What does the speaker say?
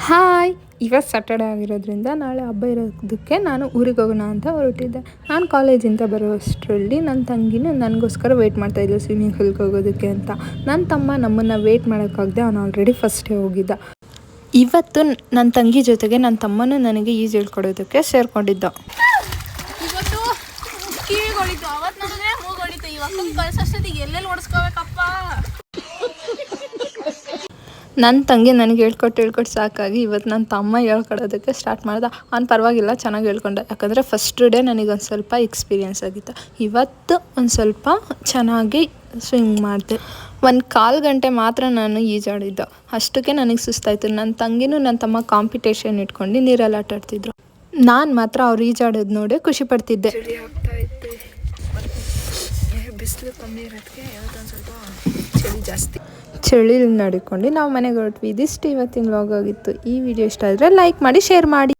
Hi, ಇವತ್ತು Saturday ಆಗಿರೋದ್ರಿಂದ ನಾಳೆ ಹಬ್ಬ ಇರೋದಕ್ಕೆ ನಾನು ಊರಿಗೆ ಹೋಗೋಣ ಅಂತ ಹೊರಟಿದ್ದೆ. ನಾನು ಕಾಲೇಜಿಂದ ಬರೋಷ್ಟರಲ್ಲಿ ನನ್ನ ತಂಗಿನೂ ನನಗೋಸ್ಕರ ವೆಯ್ಟ್ ಮಾಡ್ತಾಯಿದ್ಲು ಸ್ವಿಮ್ಮಿಂಗ್ ಪೂಲ್ಗೆ ಹೋಗೋದಕ್ಕೆ ಅಂತ. ನನ್ನ ತಮ್ಮ ನಮ್ಮನ್ನು ವೆಯ್ಟ್ ಮಾಡೋಕ್ಕಾಗದೆ ಅವನು ಆಲ್ರೆಡಿ ಫಸ್ಟೇ ಹೋಗಿದ್ದ. ಇವತ್ತು ನನ್ನ ತಂಗಿ ಜೊತೆಗೆ ನನ್ನ ತಮ್ಮನೂ ನನಗೆ ಈಜು ಹೇಳ್ಕೊಡೋದಕ್ಕೆ ಸೇರಿಕೊಂಡಿದ್ದ. ಇವತ್ತು ಕಿವಿಗೊಳಿತು, ಅವತ್ತು ನೋಡಿದ್ರೆ ಮೂಗೊಳಿತು, ಇವಾಗ ಕಳ್ಸೋಷ್ಟೊತ್ತಿಗೆ ಎಲ್ಲೆಲ್ಲಿ ಓಡಿಸ್ಕೋಬೇಕಪ್ಪ. ನನ್ನ ತಂಗಿ ನನಗೆ ಹೇಳ್ಕೊಟ್ಟು ಸಾಕಾಗಿ ಇವತ್ತು ನನ್ನ ತಮ್ಮ ಹೇಳ್ಕೊಡೋದಕ್ಕೆ ಸ್ಟಾರ್ಟ್ ಮಾಡ್ದೆ. ಅವ್ನು ಪರವಾಗಿಲ್ಲ, ಚೆನ್ನಾಗಿ ಹೇಳ್ಕೊಂಡ. ಯಾಕಂದರೆ ಫಸ್ಟ್ ಡೇ ನನಗೊಂದು ಸ್ವಲ್ಪ ಎಕ್ಸ್ಪೀರಿಯೆನ್ಸ್ ಆಗಿತ್ತು. ಇವತ್ತು ಒಂದು ಸ್ವಲ್ಪ ಚೆನ್ನಾಗಿ ಸ್ವಿಮ್ ಮಾಡಿದೆ. 1/4 ಗಂಟೆ ಮಾತ್ರ ನಾನು ಈಜಾಡಿದ್ದು. ಅಷ್ಟಕ್ಕೆ ನನಗೆ ಸುಸ್ತಾಯಿತು. ನನ್ನ ತಂಗಿನೂ ನನ್ನ ತಮ್ಮ ಕಾಂಪಿಟೇಷನ್ ಇಟ್ಕೊಂಡು ನೀರಲ್ಲಿ ಆಟ ಆಡ್ತಿದ್ರು. ನಾನು ಮಾತ್ರ ಅವ್ರು ಈಜಾಡೋದು ನೋಡಿ ಖುಷಿ ಪಡ್ತಿದ್ದೆ. ಬಿಸಿಲು ಕಮ್ಮಿ ಇರೋದಕ್ಕೆ ಇವತ್ತೊಂದು ಸ್ವಲ್ಪ ಚಳಿ ಜಾಸ್ತಿ. ಚಳಿಲಿ ನಡ್ಕೊಂಡು ನಾವು ಮನೆಗೆ ಹೊರಟ್ವಿ. ಇದಿಷ್ಟು ಇವತ್ತಿನ ವ್ಲಾಗ್ ಆಗಿತ್ತು. ಈ ವಿಡಿಯೋ ಇಷ್ಟ ಆದರೆ ಲೈಕ್ ಮಾಡಿ, ಶೇರ್ ಮಾಡಿ.